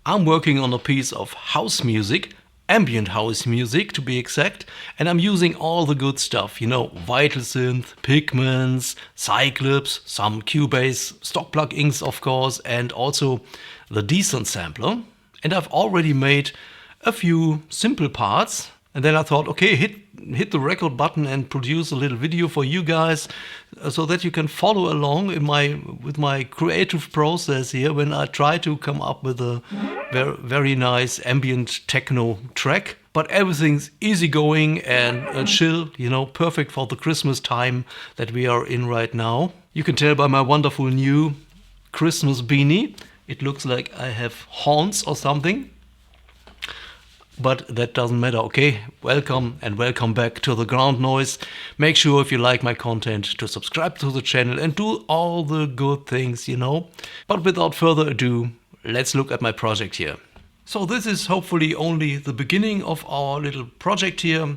I'm working on a piece of house music, ambient house music to be exact, and I'm using all the good stuff, you know, Vital Synth, Pigments, Zyklop, some Cubase Stock-Plugins of course, and also the decent sampler. And I've already made a few simple parts, and then I thought, okay, hit the record button and produce a little video for you guys so that you can follow along with my creative process here when I try to come up with a very nice ambient techno track. But everything's easygoing and chill, you know, perfect for the Christmas time that we are in right now. You can tell by my wonderful new Christmas beanie. It looks like I have horns or something. But that doesn't matter, okay? Welcome and welcome back to the Ground Noise. Make sure if you like my content to subscribe to the channel and do all the good things, you know. But without further ado, let's look at my project here. So this is hopefully only the beginning of our little project here.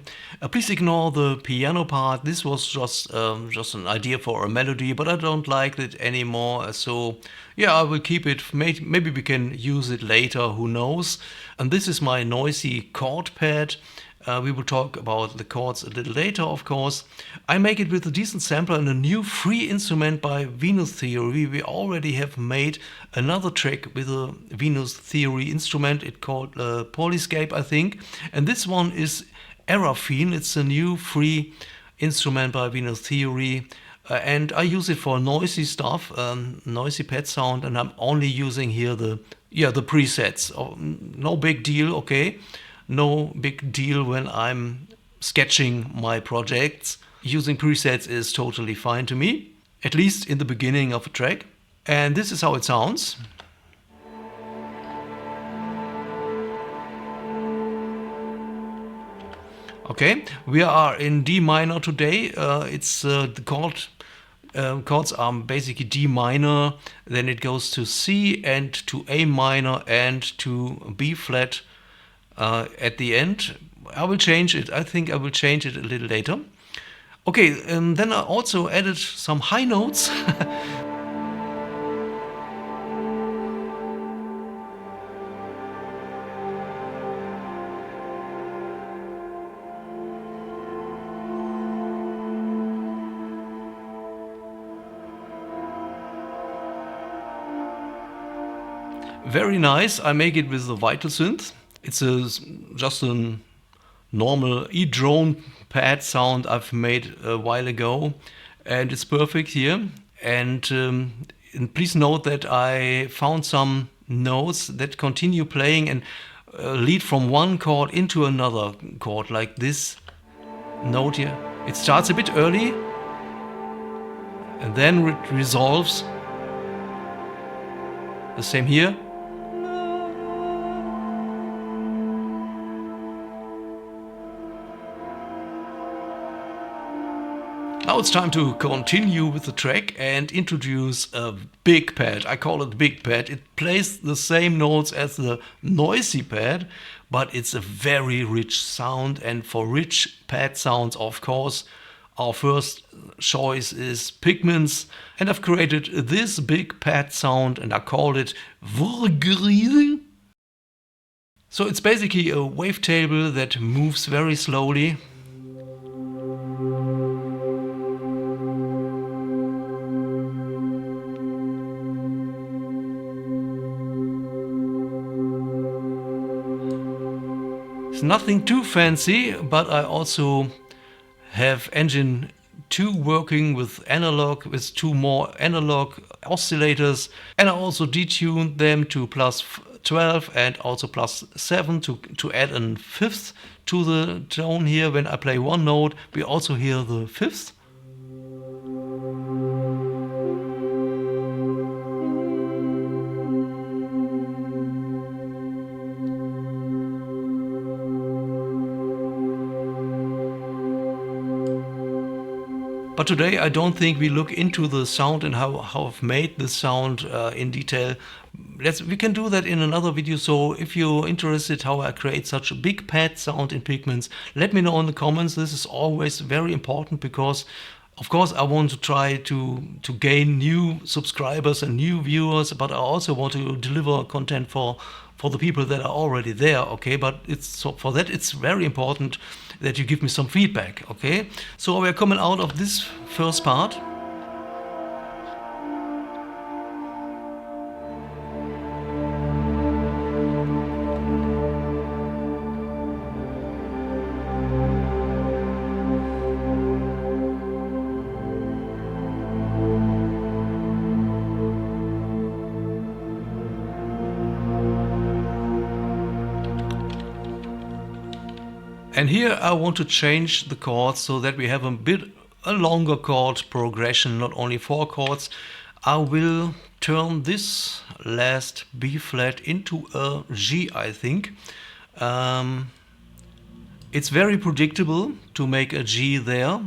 Please ignore the piano part. This was just an idea for a melody, but I don't like it anymore. So yeah, I will keep it. Maybe we can use it later, who knows. And this is my noisy chord pad. We will talk about the chords a little later, of course. I make it with a decent sampler and a new free instrument by Venus Theory. We already have made another track with a Venus Theory instrument. It's called Polyscape, I think. And this one is Eraphine. It's a new free instrument by Venus Theory. And I use it for noisy stuff, noisy pad sound, and I'm only using here the presets. Oh, no big deal, okay? No big deal when I'm sketching my projects. Using presets is totally fine to me, at least in the beginning of a track. And this is how it sounds. Okay, we are in D minor today. It's the chords are basically D minor, then it goes to C and to A minor and to B flat. At the end, I will change it. I think I will change it a little later. Okay, then I also added some high notes. Very nice. I make it with the Vital Synth. It's just a normal E-drone pad sound I've made a while ago, and it's perfect here. And please note that I found some notes that continue playing and lead from one chord into another chord, like this note here. It starts a bit early and then it resolves. The same here. Now it's time to continue with the track and introduce a big pad. I call it big pad. It plays the same notes as the noisy pad, but it's a very rich sound. And for rich pad sounds, of course, our first choice is Pigments. And I've created this big pad sound and I call it Vrgriede. So it's basically a wavetable that moves very slowly. It's nothing too fancy, but I also have engine 2 working with analog, with 2 more analog oscillators, and I also detuned them to +12 and also +7 to add a fifth to the tone here. When I play one note, we also hear the fifth. But today I don't think we look into the sound and how I've made the sound in detail. We can do that in another video. So if you're interested how I create such a big pad sound in Pigments, let me know in the comments. This is always very important because of course I want to try to gain new subscribers and new viewers, but I also want to deliver content for for the people that are already there, okay? But it's so for that it's very important that you give me some feedback, okay? So we're coming out of this first part. And here I want to change the chords so that we have a longer chord progression, not only 4 chords. I will turn this last B flat into a G, I think. It's very predictable to make a G there,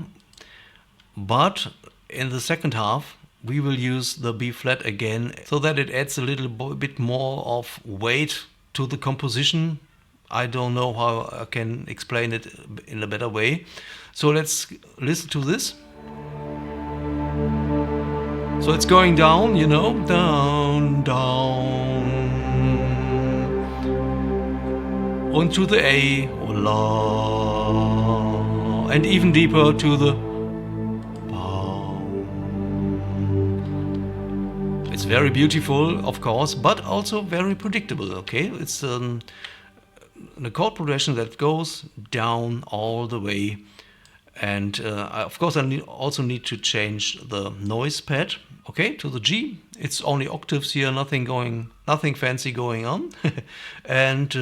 but in the second half we will use the B flat again so that it adds a little bit more of weight to the composition. I don't know how I can explain it in a better way. So let's listen to this. So it's going down, you know, down, down. And to the A, oh, La. And even deeper to the Ba. It's very beautiful, of course, but also very predictable, okay? It's a chord progression that goes down all the way, and of course I also need to change the noise pad, okay, to the G. It's only octaves here, nothing fancy going on, and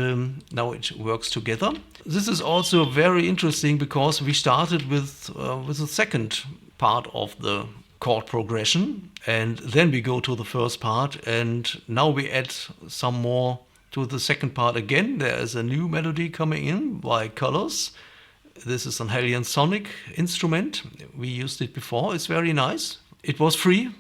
now it works together. This is also very interesting because we started with the second part of the chord progression, and then we go to the first part, and now we add some more to the second part again. There is a new melody coming in by Colors. This is an Hellion Sonic instrument. We used it before. It's very nice. It was free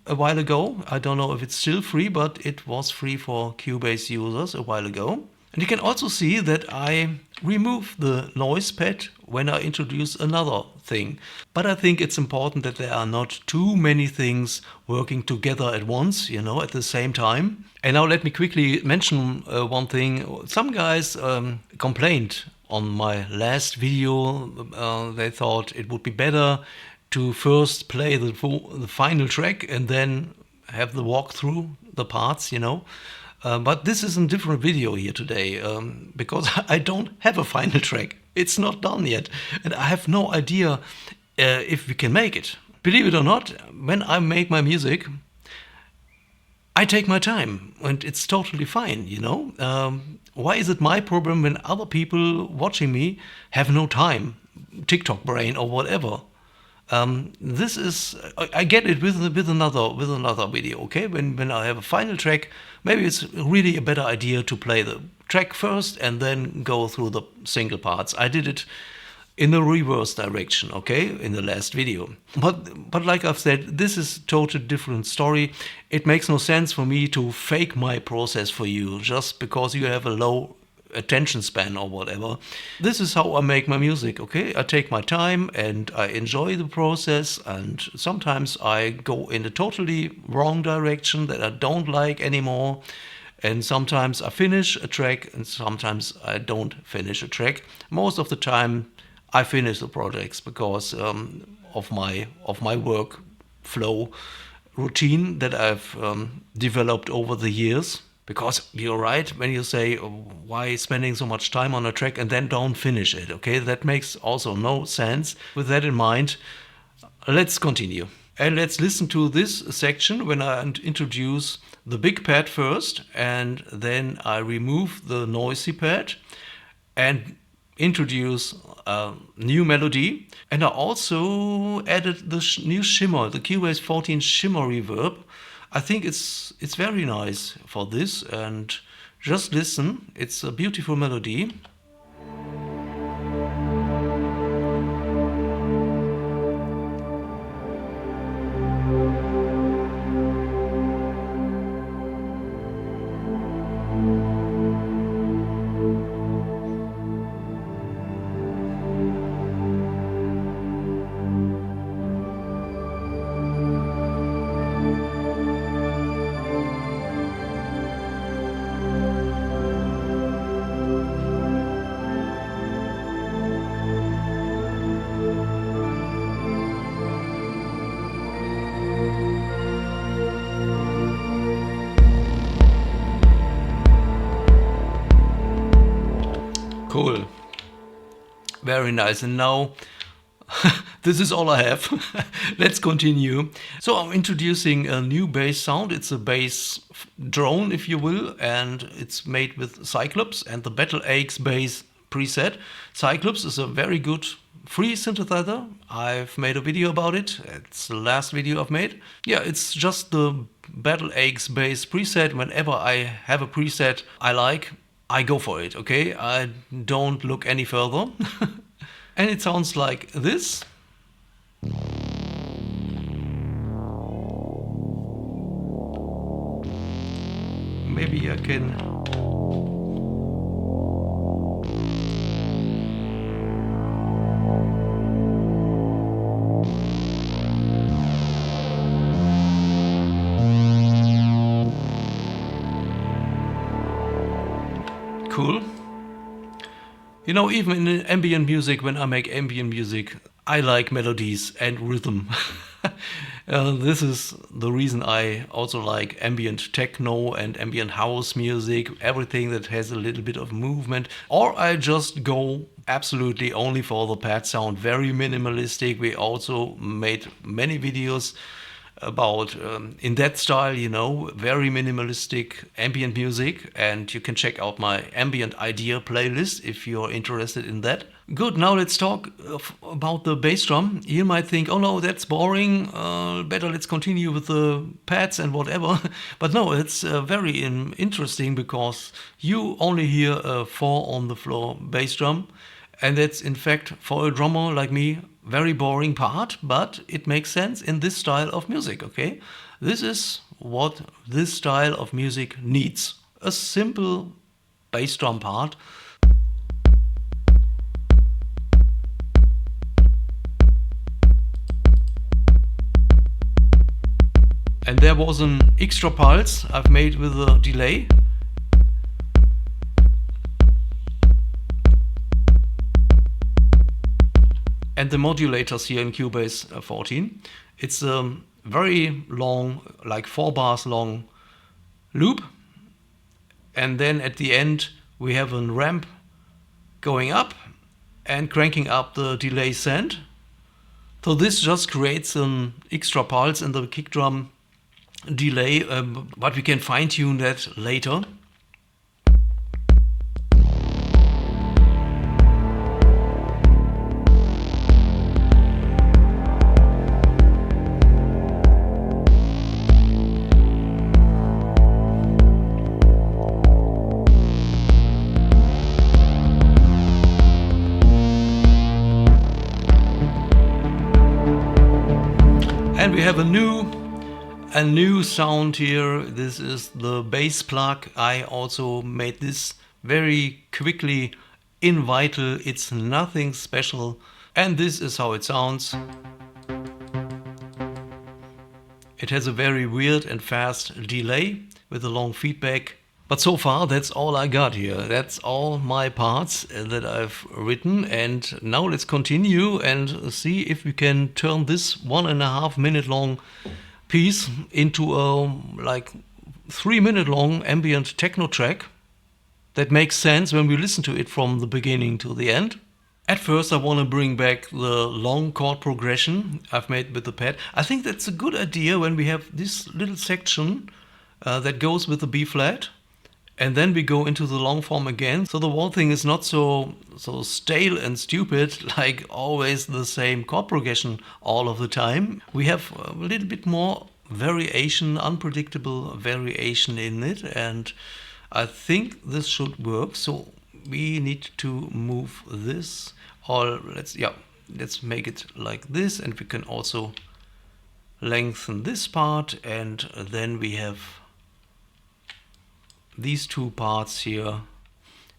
a while ago. I don't know if it's still free, but it was free for Cubase users a while ago. And you can also see that I remove the noise pad when I introduce another thing. But I think it's important that there are not too many things working together at once, you know, at the same time. And now let me quickly mention one thing. Some guys complained on my last video. They thought it would be better to first play the final track and then have the walk through the parts, you know. But this is a different video here today because I don't have a final track. It's not done yet, and I have no idea if we can make it. Believe it or not, when I make my music, I take my time, and it's totally fine, you know. Why is it my problem when other people watching me have no time, TikTok brain or whatever? This is, I get it with another video, okay? When I have a final track, maybe it's really a better idea to play the track first and then go through the single parts. I did it in the reverse direction, okay, in the last video. But like I've said, this is a totally different story. It makes no sense for me to fake my process for you just because you have a low attention span or whatever. This is how I make my music, okay? I take my time and I enjoy the process, and sometimes I go in a totally wrong direction that I don't like anymore, and sometimes I finish a track and sometimes I don't finish a track. Most of the time I finish the projects because of my work flow routine that I've developed over the years. Because you're right when you say, why spending so much time on a track and then don't finish it, okay? That makes also no sense. With that in mind, let's continue. And let's listen to this section when I introduce the big pad first, and then I remove the noisy pad and introduce a new melody. And I also added the new shimmer, the Cubase 14 shimmer reverb. I think it's very nice for this, and just listen, it's a beautiful melody. Cool. Very nice. And now this is all I have. Let's continue. So I'm introducing a new bass sound. It's a bass drone, if you will, and it's made with Zyklop and the Battle Axe bass preset. Zyklop is a very good free synthesizer. I've made a video about it. It's the last video I've made. Yeah, it's just the Battle Axe bass preset. Whenever I have a preset I like, I go for it, okay? I don't look any further. And it sounds like this. Maybe I can... Cool. You know, even in ambient music, when I make ambient music, I like melodies and rhythm. This is the reason I also like ambient techno and ambient house music, everything that has a little bit of movement. Or I just go absolutely only for the pad sound, very minimalistic. We also made many videos about in that style, you know, very minimalistic ambient music, and you can check out my ambient idea playlist if you're interested in that. Good, now let's talk about the bass drum. You might think, oh no, that's boring, better let's continue with the pads and whatever. But no, it's very interesting, because you only hear a 4 on the floor bass drum, and that's in fact for a drummer like me very boring part, but it makes sense in this style of music, okay? This is what this style of music needs. A simple bass drum part. And there was an extra pulse I've made with a delay. And the modulators here in Cubase 14. It's a very long, like 4 bars long loop. And then at the end we have a ramp going up and cranking up the delay send. So this just creates an extra pulse in the kick drum delay, but we can fine tune that later. And we have a new sound here. This is the bass plug. I also made this very quickly in Vital. It's nothing special. And this is how it sounds. It has a very weird and fast delay with a long feedback. But so far that's all I got here. That's all my parts that I've written, and now let's continue and see if we can turn this 1.5 minute long piece into a like 3 minute long ambient techno track that makes sense when we listen to it from the beginning to the end. At first I want to bring back the long chord progression I've made with the pad. I think that's a good idea when we have this little section that goes with the B flat. And then we go into the long form again. So the whole thing is not so stale and stupid, like always the same chord progression all of the time. We have a little bit more variation, unpredictable variation in it. And I think this should work. So we need to move this, or let's make it like this. And we can also lengthen this part. And then we have these two parts here.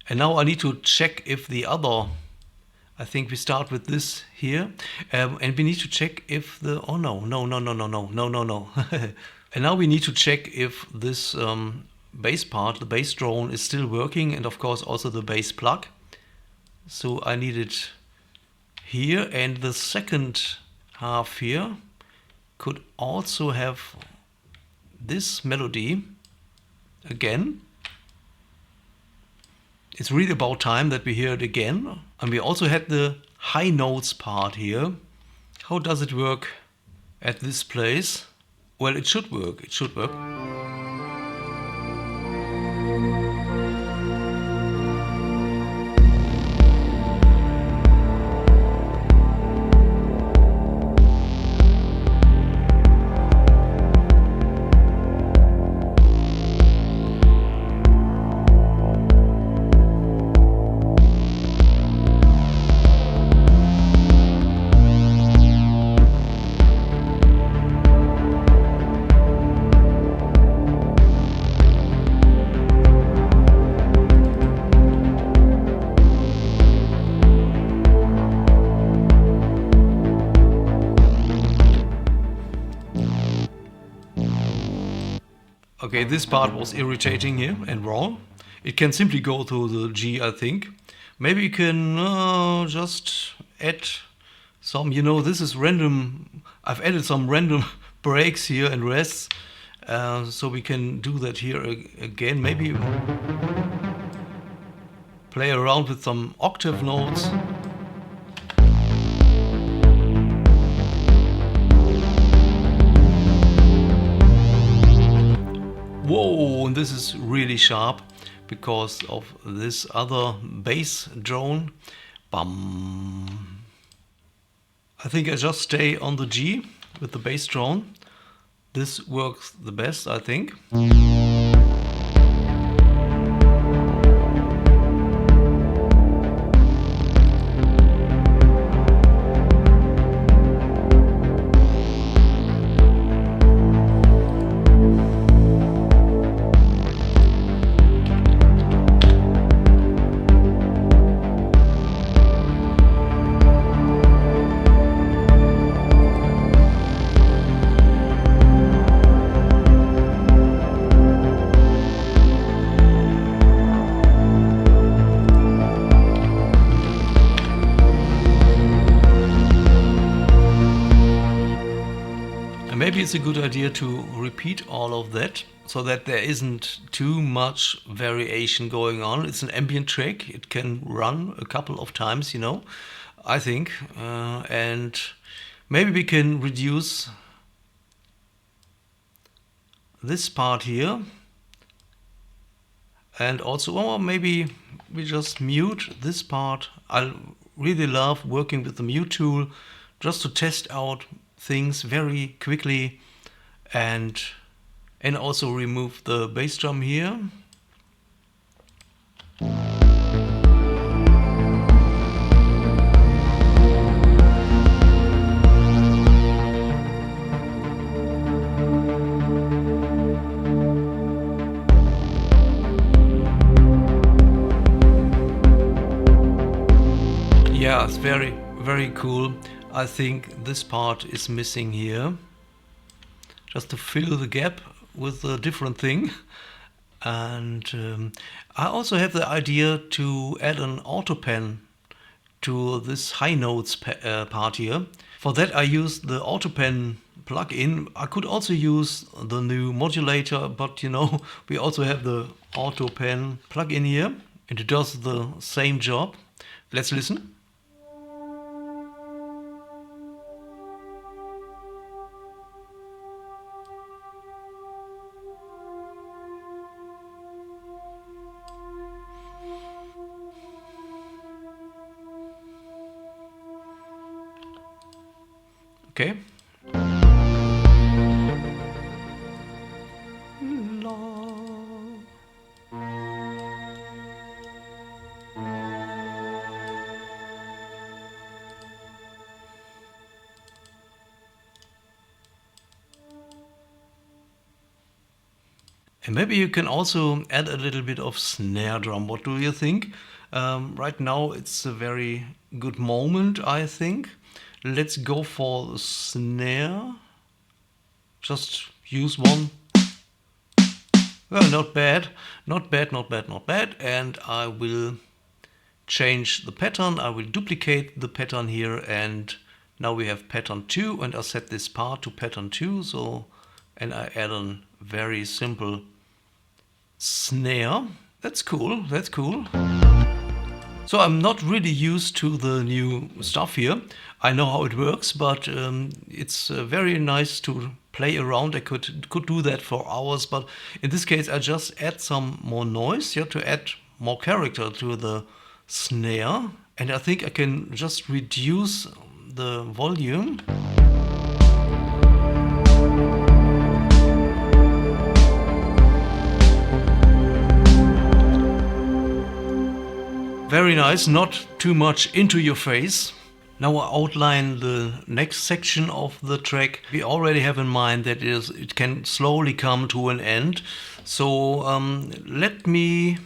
And now I need to check if the other, I think we start with this here, and we need to check if the, oh no. And now we need to check if this bass part, the bass drone, is still working, and of course also the bass plug. So I need it here, and the second half here could also have this melody again. It's really about time that we hear it again. And we also had the high notes part here. How does it work at this place? Well, it should work. It should work. Okay, this part was irritating here and wrong. It can simply go to the G, I think. Maybe you can just add some, this is random. I've added some random breaks here and rests. So we can do that here again. Maybe play around with some octave notes. Whoa, and this is really sharp because of this other bass drone. Bum. I think I just stay on the G with the bass drone. This works the best, I think. Maybe it's a good idea to repeat all of that so that there isn't too much variation going on. It's an ambient track. It can run a couple of times, I think. And maybe we can reduce this part here. And also, or maybe we just mute this part. I really love working with the mute tool just to test out things very quickly and also remove the bass drum here. Yeah, it's very, very cool. I think this part is missing here, just to fill the gap with a different thing. And I also have the idea to add an auto pen to this high notes part here. For that I use the auto pen plugin. I could also use the new modulator, but we also have the auto pen plugin here, and it does the same job. Let's listen. Okay. And maybe you can also add a little bit of snare drum. What do you think? Right now it's a very good moment, I think. Let's go for the snare. Just use one. Well, not bad. Not bad, not bad, not bad. And I will change the pattern. I will duplicate the pattern here, and now we have pattern 2, and I set this part to pattern 2. So, and I add a very simple snare. That's cool, that's cool. So I'm not really used to the new stuff here. I know how it works, but it's very nice to play around. I could do that for hours, but in this case I just add some more noise, yeah, to add more character to the snare. And I think I can just reduce the volume. Very nice, not too much into your face. Now I outline the next section of the track. We already have in mind that it can slowly come to an end. So let me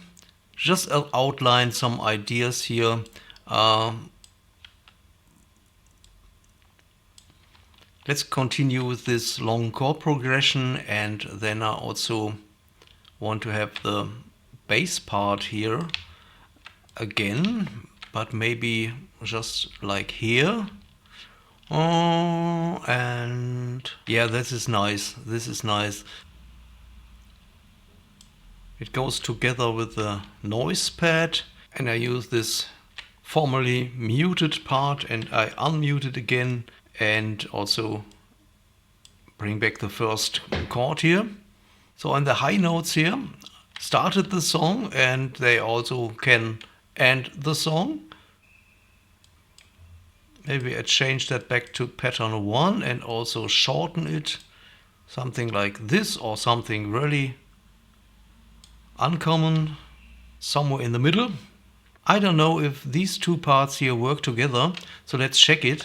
just outline some ideas here. Let's continue with this long chord progression, and then I also want to have the bass part here again, but maybe just like here. Oh, and yeah, this is nice. This is nice. It goes together with the noise pad, and I use this formerly muted part and I unmute it again, and also bring back the first chord here. So on the high notes here started the song, and they also can end the song. Maybe I change that back to pattern 1 and also shorten it, something like this, or something really uncommon, somewhere in the middle. I don't know if these two parts here work together, so let's check it.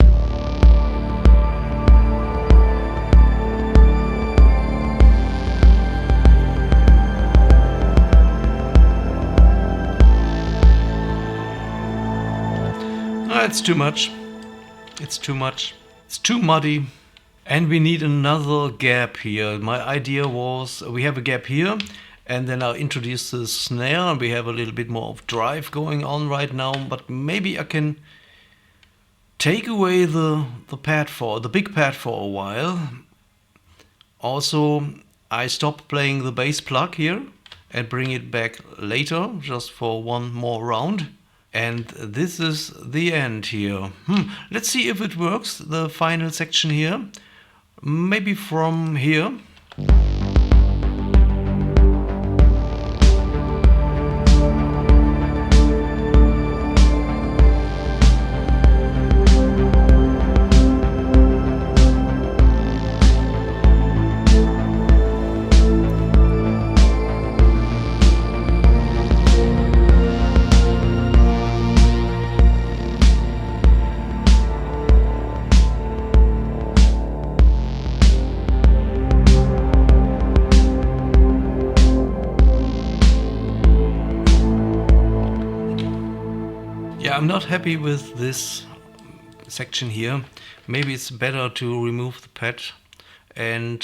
It's too much. It's too much. It's too muddy. And we need another gap here. My idea was we have a gap here, and then I'll introduce the snare, and we have a little bit more of drive going on right now, but maybe I can take away the big pad for a while. Also, I stop playing the bass plug here and bring it back later, just for one more round. And this is the end here. Let's see if it works, the final section here. Maybe from here. I'm not happy with this section here. Maybe it's better to remove the pad and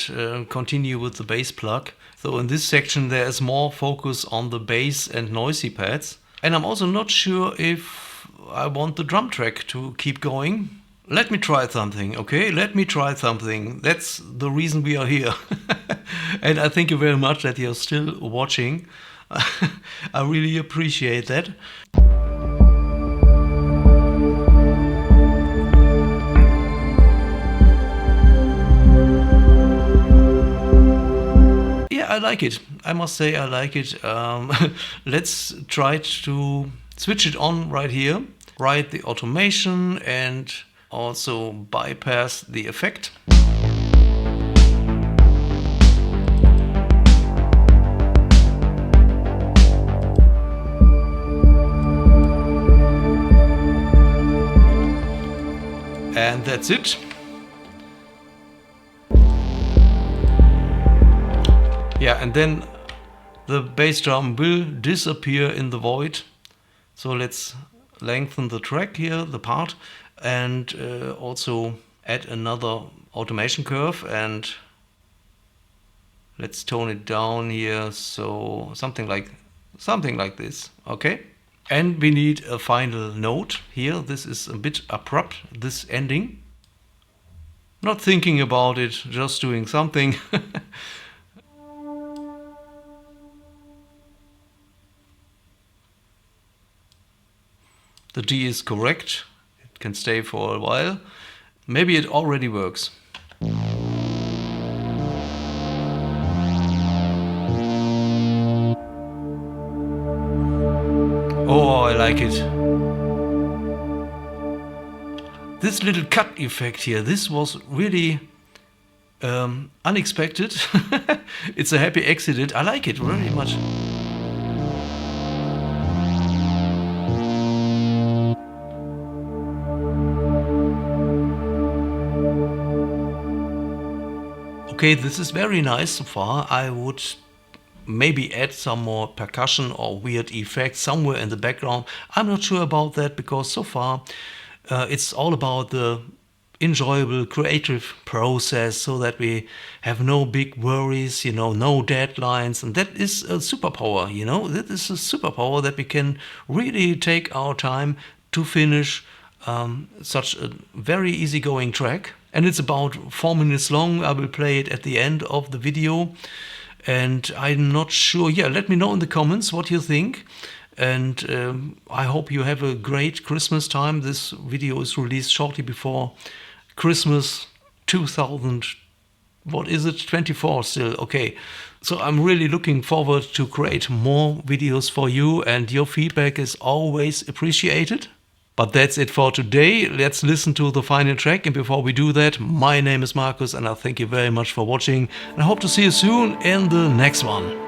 continue with the bass plug. So in this section there is more focus on the bass and noisy pads. And I'm also not sure if I want the drum track to keep going. Let me try something, okay? Let me try something. That's the reason we are here. And I thank you very much that you're still watching. I really appreciate that. I like it. I must say I like it. Let's try to switch it on right here. Write the automation and also bypass the effect. And that's it. Yeah, and then the bass drum will disappear in the void. So let's lengthen the track here, the part, and also add another automation curve, and let's tone it down here, so something like this, okay? And we need a final note here. This is a bit abrupt, this ending. Not thinking about it, just doing something. the D is correct. It can stay for a while. Maybe it already works. Oh, I like it. This little cut effect here, this was really unexpected. It's a happy accident. I like it very much. Okay, this is very nice so far. I would maybe add some more percussion or weird effects somewhere in the background. I'm not sure about that because so far it's all about the enjoyable creative process so that we have no big worries, you know, no deadlines. And that is a superpower, you know, that is a superpower that we can really take our time to finish such a very easygoing track. And it's about 4 minutes long. I will play it at the end of the video. And I'm not sure, yeah, let me know in the comments what you think. And I hope you have a great Christmas time. This video is released shortly before Christmas 2000, what is it, 24 still, okay. So I'm really looking forward to create more videos for you, and your feedback is always appreciated. But that's it for today. Let's listen to the final track. And before we do that, my name is Markus and I thank you very much for watching. And I hope to see you soon in the next one.